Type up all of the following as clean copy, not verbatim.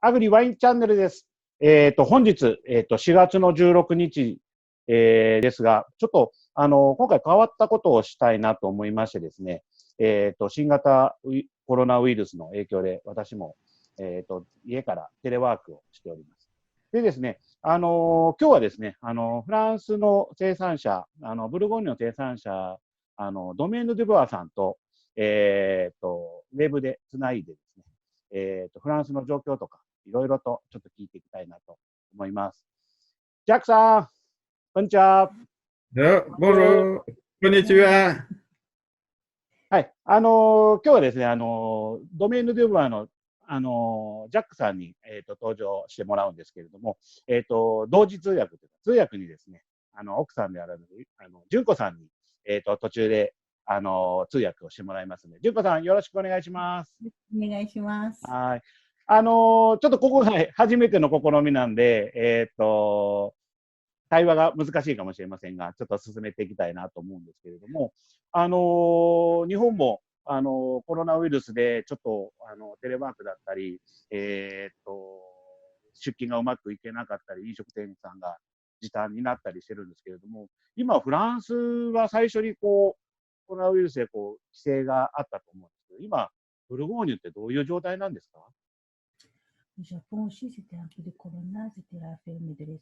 アグリワインチャンネルです。本日、4月の16日、ですが、ちょっと、今回変わったことをしたいなと思いましてですね、新型コロナウイルスの影響で、私も、家からテレワークをしております。でですね、今日はですね、フランスの生産者、ブルゴーニュの生産者、ドメーヌ・デュボアさんと、ウェブでつないでですね、フランスの状況とか、いろいろとちょっと聞いていきたいなと思います。ジャックさん、こんにちは。Bonjour, konnichiwa. はい。今日はですね、ドメイン・デュボアの、ジャックさんに、登場してもらうんですけれども、同時通訳というか、通訳にですね、奥さんである、純子さんに、途中で、通訳をしてもらいますので、純子さん、よろしくお願いします。お願いします。はい。ちょっとここが初めての試みなんで、対話が難しいかもしれませんが、ちょっと進めていきたいなと思うんですけれども、日本も、コロナウイルスでちょっと、テレワークだったり、出勤がうまくいけなかったり、飲食店さんが時短になったりしてるんですけれども、今、フランスは最初にこう、コロナウイルスでこう、規制があったと思うんですけど、今、ブルゴーニュってどういう状態なんですか？ Au Japon aussi, c'était un peu de corona, c'était la ferme de les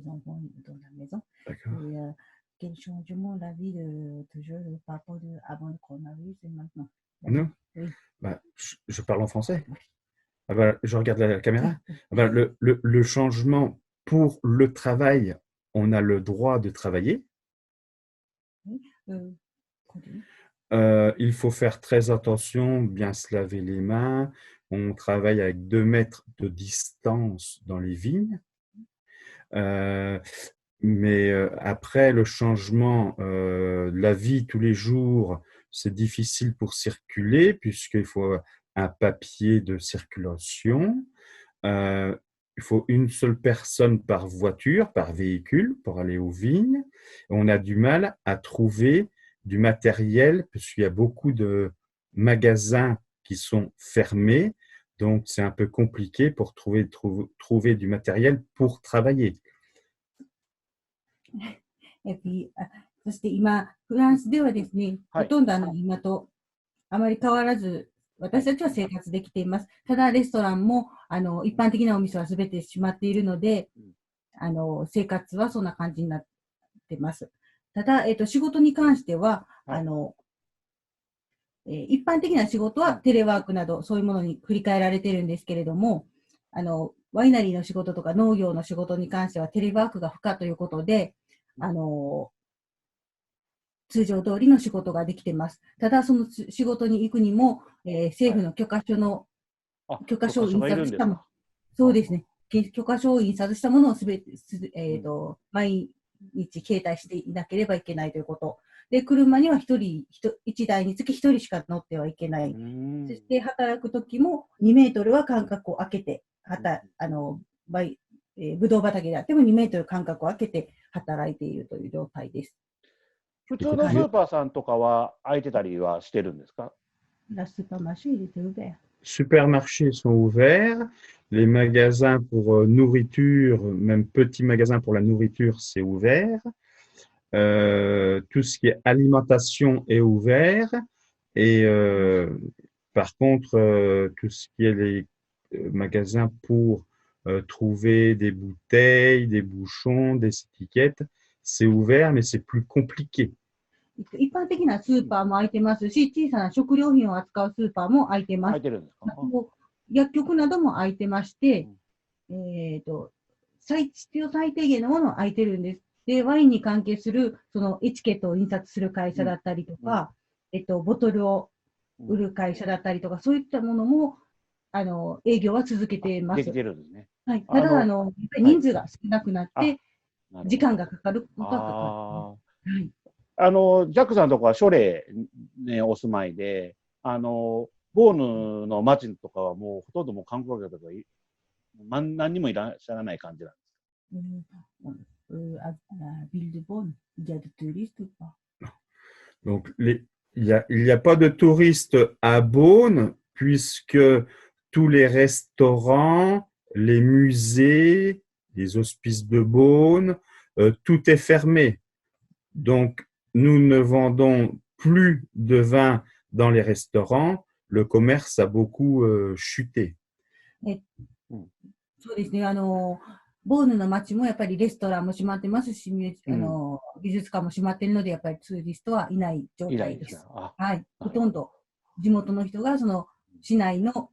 enfants dans la maison. D'accord. Et quel changement la vie de toujours par rapport avant le coronavirus et maintenant? Non, Oui. bah, je parle en français. Ah bah, je regarde la caméra. Ah bah, le changement pour le travail, on a le droit de travailler. Oui. Continue. Il faut faire très attention, bien se laver les mains. On travaille avec 2 mètres de distance dans les vignes. Euh, Mais après le changement, la vie tous les jours, c'est difficile pour circuler puisqu'il faut un papier de circulation. Il faut une seule personne par voiture, par véhicule pour aller aux vignes. On a du mal à trouver du matériel puisqu'il y a beaucoup de magasins qui sont fermés. Donc, c'est un peu compliqué pour trouver du matériel pour travailler. Et puis, そして今、フランスではですね、はい。ほとんど今とあまり変わらず、私たちは生活できています。ただ、レストランも、一般的なお店は全て閉まっているので、生活はそんな感じになってます。ただ、仕事に関しては、はい一般的な仕事はテレワークなど、そういうものに振り替えられているんですけれども、ワイナリーの仕事とか農業の仕事に関してはテレワークが不可ということで、通常通りの仕事ができています。ただ、その仕事に行くにも、政府の許可書を印刷したもの、そうですね、許可書を印刷したものをすべて、毎日携帯していなければいけないということ。で、車には1台につき1人しか乗ってはいけない。そして働くときも2メートルは間隔を空けて、ぶどう畑であっても2メートル間隔を空けて働いているという状態です。普通のスーパーさんとかは空いてたりはしてるんですか？ La supermarché, il était ouvert. Supermarchés sont ouverts. Les magasins pour nourriture, même petits magasins pour la nourriture, c'est ouvert. Tout ce qui est alimentation est ouvert. Et par contre, tout ce qui est les magasins pour trouver des bouteilles, des bouchons, des étiquettes, c'est ouvert, mais c'est plus compliqué. 一般的なスーパーも開いてますし、小さな食料品を扱うスーパーも開いてます。空いてるんですか？薬局なども開いてまして、必要最低限のものは開いてるんです。で、ワインに関係する、そのエチケットを印刷する会社だったりとか、ボトルを売る会社だったりとか、そういったものも、営業は続けています。できてるんですね。はい。ただ、やっぱり人数が少なくなって、時間がかかることはかかる。はい。ジャックさんのとこはショレね、お住まいで、ボーヌの街とかはもうほとんどもう観光客とか何にもいらっしゃらない感じなんですか？ville de Bonn, il y a des touristes ou pas? Donc, il y a pas de touristes à Beaune puisque tous les restaurants, les musées, les hospices de Beaune, tout est fermé. Donc, nous ne vendons plus de vin dans les restaurants. Le commerce a beaucoup chuté. そうですね。ボーヌの街もやっぱりレストランも閉まってますし、美術館も閉まっているので、やっぱりツーリストはいない状態です。はい。ほとんど地元の人がその市内の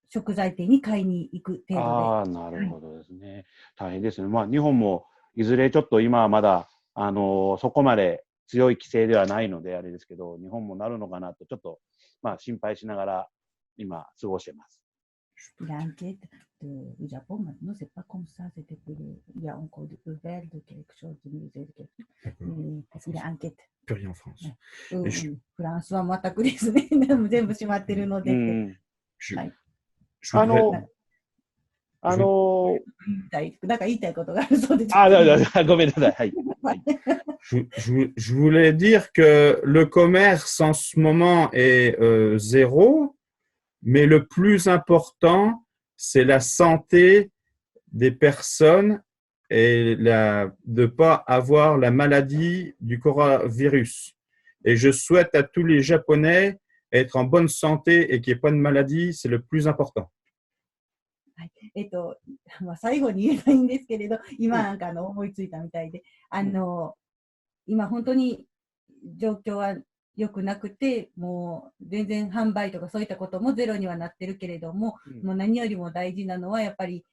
食材店に買いに行く程度で。ああ、なるほどですね。大変ですね。まあ、日本もいずれちょっと今はまだ、そこまで強い規制ではないのであれですけど、日本もなるのかなと、ちょっと、まあ、心配しながら今、過ごしてます。L'enquête du Japon, maintenant, c'est pas comme ça. C'était pour il y a encore du ouvert de quelque chose de musée. Parce qu'il y a enquête. Plus rien en France. フランスは全くですね。全部閉まってるので。なんか言いたいことがあるそうです。ごめんなさい。はい。Je voulais dire que le commerce en ce moment est zéro, mais le plus important, c'est la santé des personnes et de ne pas avoir la maladie du coronavirus. Et je souhaite à tous les Japonais être en bonne santé et qu'il n'y ait pas de maladie, c'est le plus important. 最後に言えないんですけれど、今なんか思いついたみたいで、今本当に状況は良くなくて、もう全然販売とかそういったこともゼロにはなってるけれども、もう何よりも大事なのはやっぱり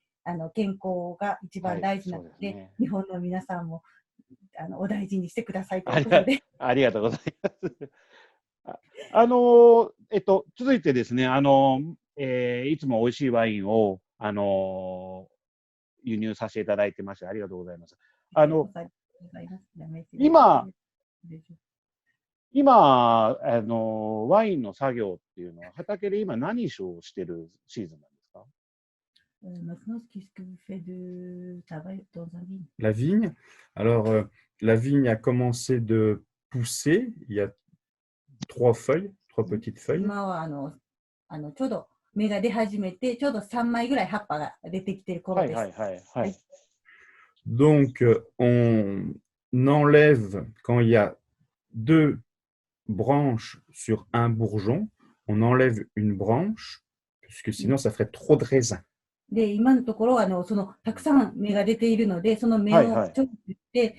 健康が一番大事なので、日本の皆さんもお大事にしてくださいということで。ありがとうございます。続いてですね、いつも美味しいワインを輸入させていただいてまして、ありがとうございます。今、ワインの作業っていうのは、畑で今何をしてるシーズンなんですか？La vigne. Alors, la vigne a commencé de pousser. Il y a 3 feuilles, 3 petites feuilles. 今はちょうど芽が出始めて、ちょうど3枚ぐらい葉っぱが出てきている頃です。Donc, on enlève, quand il y a 2 branches sur un bourgeon, on enlève une branche, puisque sinon ça ferait trop de raisin. で、今のところたくさん芽が出ているので、その芽をちょっと切って、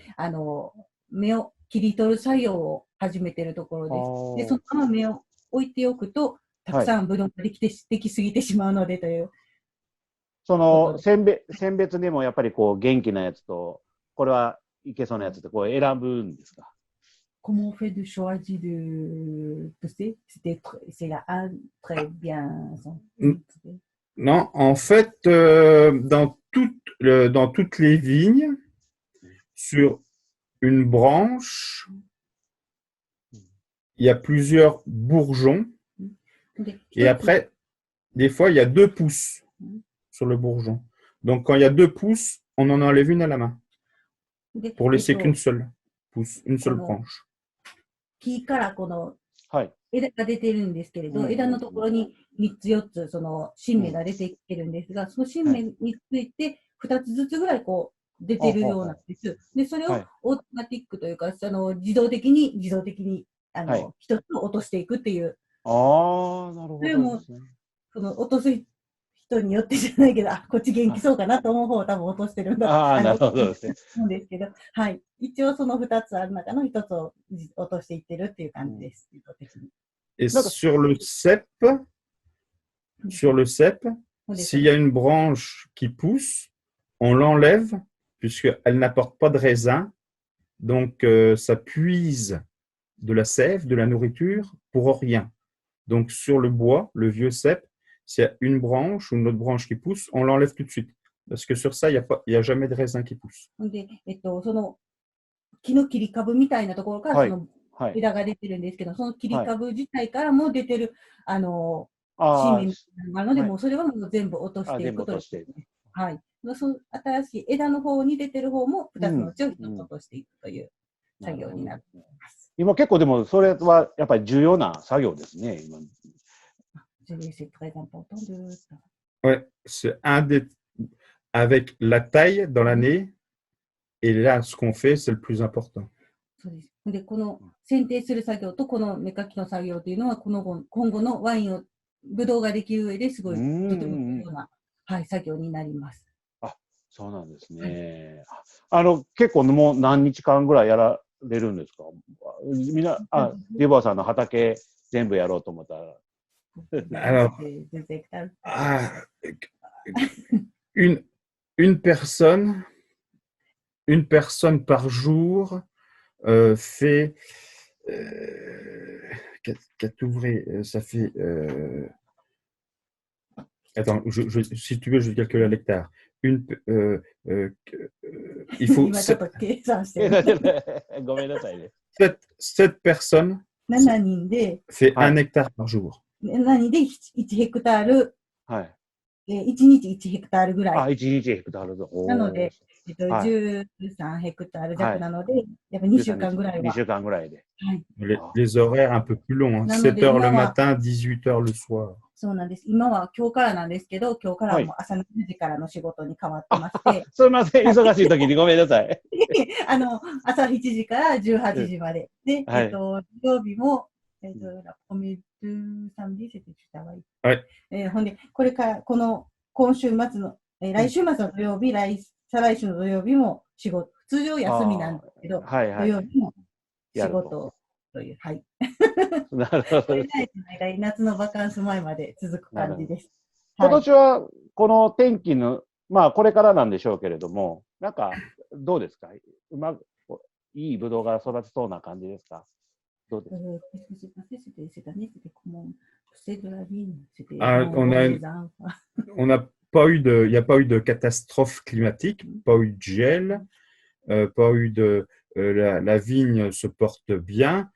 芽を切り取る作業を始めているところです。で、そのまま芽を置いておくと、たくさんブドウができすぎてしまうのでという。その選別でもやっぱりこう元気なやつと、これはいけそうなやつってこう選ぶんですか？Comment on fait de choisir de pousser? C'est la très bien. Non, en fait, dans toutes les vignes, sur une branche, il y a plusieurs bourgeons. Et après, des fois, il y a 2 pousses sur le bourgeon. Donc, quand il y a 2 pousses, on en enlève une à la main pour laisser qu'une seule pousse, une seule branche. 木からこの枝が出てるんですけれど、枝のところに3つ4つその新芽が出てきてるんですが、その新芽について2つずつぐらいこう出てるようなんです。で、それをオートマティックというか、自動的に1つを落としていくっていう。なるほど。それもその落とす人によってじゃないけど、こっち元気そうかなと思う方を多分落としてるんだなるほどですね。そうですけど、はい。一応その2つある中の1つを落としていってるっていう感じです。Et sur le cep, s'il y a une branche qui pousse, on l'enlève puisqu'elle n'apporte pas de raisin. Donc, ça puise de la sève, de la nourriture pour rien. Donc, sur le bois, le vieux cep, s'il y a une branche ou une autre branche qui pousse, on l'enlève tout de suite. Parce que sur ça, il n'y a jamais de raisin qui pousse. その木の切り株みたいなところからその枝が出てるんですけど、その切り株自体からも出てる新芽なので、もうそれはもう全部落としていくという。はい。その新しい枝の方に出てる方も2つのうちを1つ落としていくという作業になっています。今結構でもそれはやっぱり重要な作業ですね。C'est très important de... Ouais, c'est un des... Avec la taille dans l'année, et là, ce qu'on fait, c'est le plus important. そうです。で、この剪定する作業とこの芽かきの作業というのは、今後のワインを、ブドウができる上ですごい、とても重要な、はい、作業になります。あ、そうなんですね。結構もう何日間ぐらいやられるんですか？デュボアさんの畑全部やろうと思ったら。Alors, une, une personne, une personne par jour fait 4 ouvriers, ça fait attends, si tu veux, je vais calculer à l'hectare. Il faut 今ちょっと計算してごめんなさいね。7 personnes 7人で fait 1 hectare par jour. 7人で1ヘクタール、はい。1日1ヘクタールぐらい。あ、1日ヘクタール。なので、13ヘクタール弱なので、やっぱ2週間ぐらいは。2週間ぐらいで。はい。Les horaires un peu plus longs, hein. 7 heures le matin, 18 heures le soir. そうなんです。今は今日からなんですけど、今日からも朝の9時からの仕事に変わってまして。すみません、忙しい時にごめんなさい。朝7時から18時まで。で、土曜日も、はい。ほんで、これから、今週末の、来週末の土曜日、再来週の土曜日も仕事、通常休みなんですけど、土曜日も仕事という、はい。なるほど。夏のバカンス前まで続く感じです。今年はこの天気の、まあこれからなんでしょうけれども、なんかどうですか？いいブドウが育ちそうな感じですか？どうですか？On n'a pas eu il n'y a pas eu de catastrophe climatique, pas eu de gel, pas eu de, la vigne se porte bien,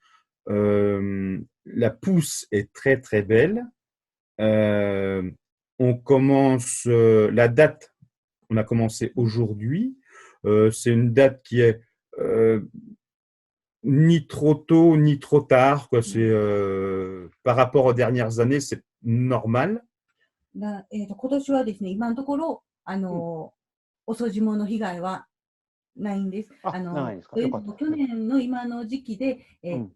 la pousse est très très belle. On commence la date, on a commencé aujourd'hui. C'est une date qui est ni trop tôt ni trop tard, quoi. C'est par rapport aux dernières années, c'est normal. 今年はですね、今のところ遅霜の被害はないんです。去年の今の時期で、やっ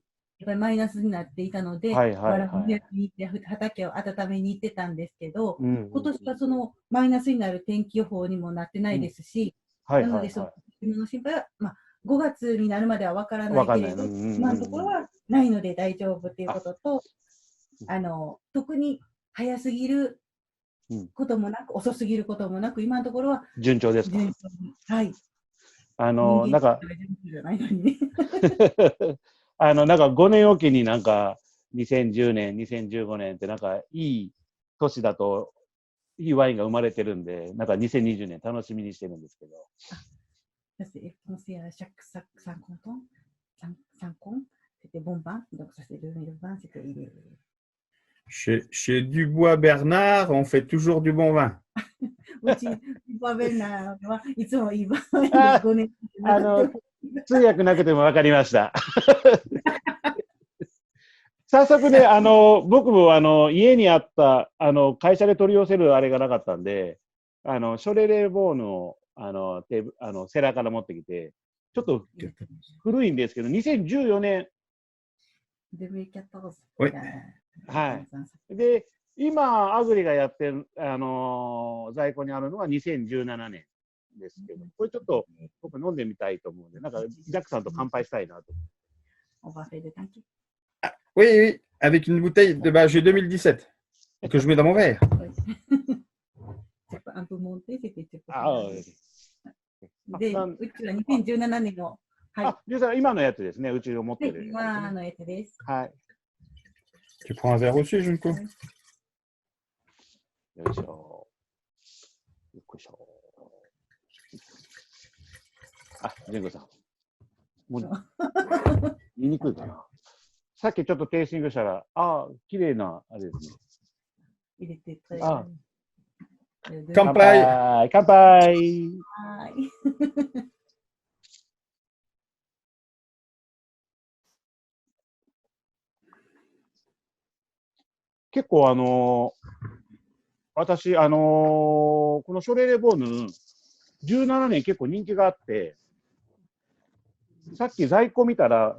ぱりマイナスになっていたので、畑を温めに行ってたんですけど、今年はそのマイナスになる天気予報にもなってないですし、なので、その心配は、5月になるまではわからないけれど、今のところはないので大丈夫ということと、特に早すぎることもなく、遅すぎることもなく、今のところは順調ですか？はい。なんか、なんか5年おきになんか2010年、2015年ってなんかいい年だといいワインが生まれてるんで、なんか2020年楽しみにしてるんですけど。Chez Dubois Bernard, on fait toujours du bon vin. うち、Dubois Bernard はいつもいいワイン5年。通訳なくても分かりました。早速ね、僕も家にあった、会社で取り寄せるあれがなかったんで、ショレレボーヌを、セラから持ってきて、ちょっと古いんですけど、2014年。はい。で、今、アグリがやってる、在庫にあるのは2017年ですけど、これちょっと僕飲んでみたいと思うんで、なんか、ジャックさんと乾杯したいなと。Oui, oui, avec une bouteille de j'ai 2017 que je mets dans mon verre. Ah, で、うちは2017年の。はい。今のやつですね、うちを持ってる。今のやつです。はい。Tu prends un verre aussi, Junko? よいしょ。よいしょ。あ、ジェンコさん。もう言いにくいかな。さっきちょっとテイスティングしたら、綺麗な、あれですね。入れて乾杯！乾杯！はい。結構私、このショレレボーヌ、17年結構人気があって、さっき在庫見たら、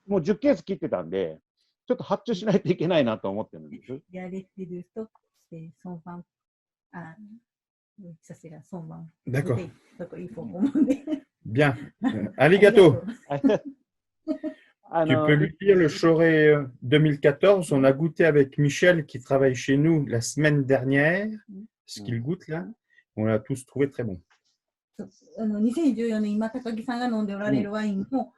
もう10ケース切ってたんで、ちょっと発注しないといけないなと思ってるんです。Il y a les petits de stock, c'est 120. Ah, oui, ça c'est la 120. D'accord. Donc il faut commander. Bien. Arigato. Tu peux Tu lui dire le Choré 2014. On a goûté avec Michel qui travaille chez nous la semaine dernière. Ce qu'il goûte là, on l'a tous trouvé très bon. 2014年、今、高木さんが飲んでおられるワインも、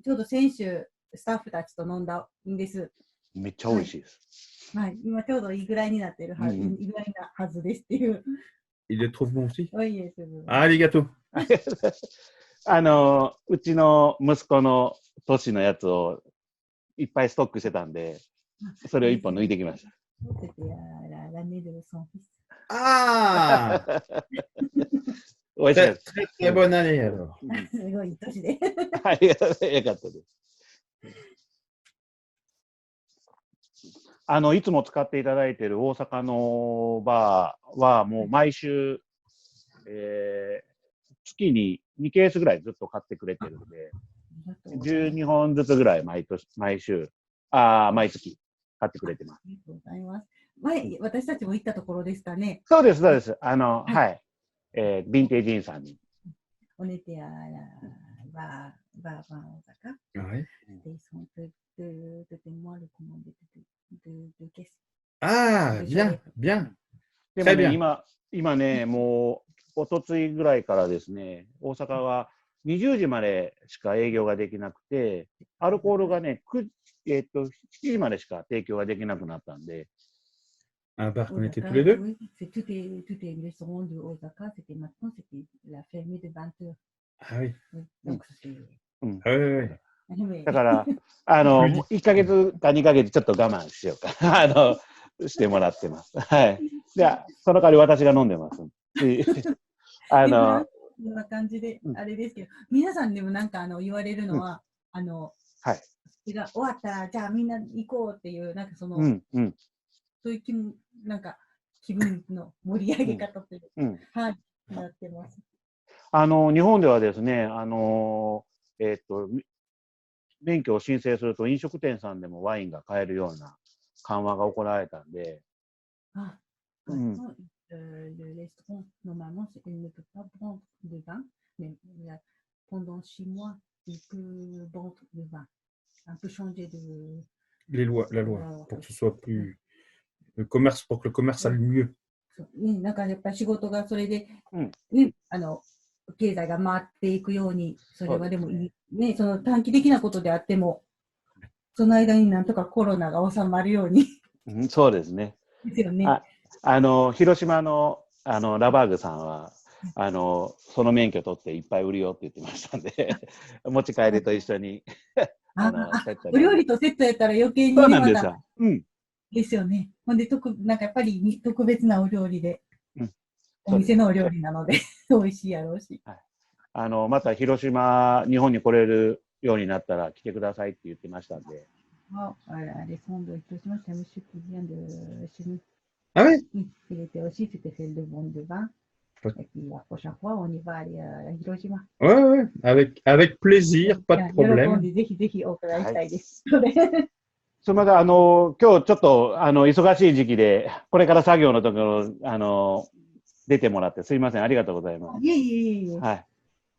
ちょうど先週、スタッフたちと飲んだんです。めっちゃ美味しいです。はい、今ちょうどいいぐらいになってるはず、いいぐらいなはずですっていう。Il le trouve bon aussi? Oui, Arigato. うちの息子の年のやつをいっぱいストックしてたんで、それを一本抜いてきました。Ah! 美味しいです。Très, très bonne année alors. すごい年で。はい、よかったです。いつも使っていただいている大阪のバーはもう毎週、月に2ケースぐらいずっと買ってくれてるんで、12本ずつぐらい毎月買ってくれてます。ありがとうございます。前、私たちも行ったところでしたね。そうです、そうです。はい。ヴィンテージインさんに。On était à la bar大阪。Ouais. Ils sont de témoins le commandé de caisse. Ah, bien, bien. でもね、今ね、もう、おとついぐらいからですね、大阪は20時までしか営業ができなくて、アルコールがね、7時までしか提供ができなくなったんで。Un bar qu'on était tous les deux? Oui, tous les restaurants de Osaka, maintenant, c'était la fermée de 20 heures. Ah oui. Donc, c'est. だから、1ヶ月か2ヶ月ちょっと我慢しようか。してもらってます。はい。じゃあ、その代わり私が飲んでます。こんな感じで、あれですけど、皆さんでもなんか言われるのは、はい。終わったら、じゃあみんな行こうっていう、なんかそういうなんか気分の盛り上げ方という、はい、なってます。日本ではですね、免許を申請すると飲食店さんでもワインが買えるような緩和が行われたんで。Le restaurant, normalement, il ne peut pas vendre de vin, mais pendant 6 mois, il peut vendre de vin. Un peu changer de. La loi, pour que ce soit plus. Le commerce, pour que le commerce aille mieux. なんかやっぱり仕事がそれで、経済が回っていくように、それはでもいい。ね、その短期的なことであっても、その間になんとかコロナが収まるように。そうですね。ですよね。広島のラバーグさんはその免許取っていっぱい売るよって言ってましたんで持ち帰りと一緒にお料理とセットやったら余計にそうなんですよ。ですよね。ほんでなんかやっぱり特別なお料理で、お店のお料理なので美味しいやろうし。また日本に来れるようになったら来てくださいって言ってましたんで。Ah oui? Il était aussi, c'était fait de vente de vin. Et puis la prochaine fois, on y va aller à Hiroshima. Ouais, avec plaisir, pas de problème. ぜひぜひお伺いしたいです。すみません、今日ちょっと忙しい時期で、これから作業のところ出てもらってすみません、ありがとうございます。いえ。はい。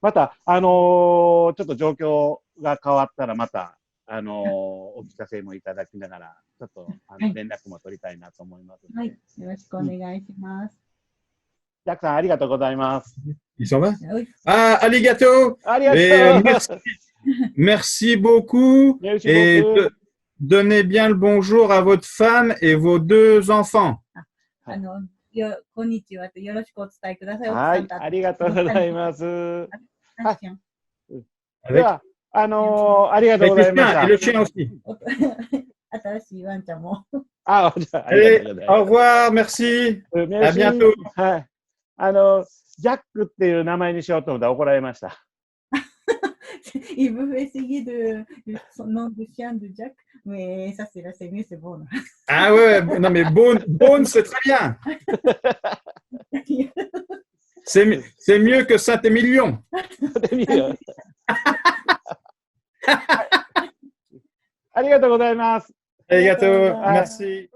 またちょっと状況が変わったらまた。お聞かせもいただきながら、ちょっと連絡も取りたいなと思います。はい、よろしくお願いします。ジャックさん、ありがとうございます。Ils s'en va? Ah, arigato! Merci beaucoup. Et donnez bien le bonjour à votre femme et vos 2 enfants. こんにちはとよろしくお伝えください。はい、ありがとうございます。ではありがとうございました。新しいワンちゃんも。Au revoir, merci. À bientôt. はい。ジャックっていう名前にしようと思ったら怒られました。Il veut essayer son nom de chien de Jack, mais ça, c'est mieux, c'est bon. Ah ouais, non mais Beaune, c'est très bien. C'est mieux que Saint-Émilion. ありがとうございます。ありがとう。はい Merci.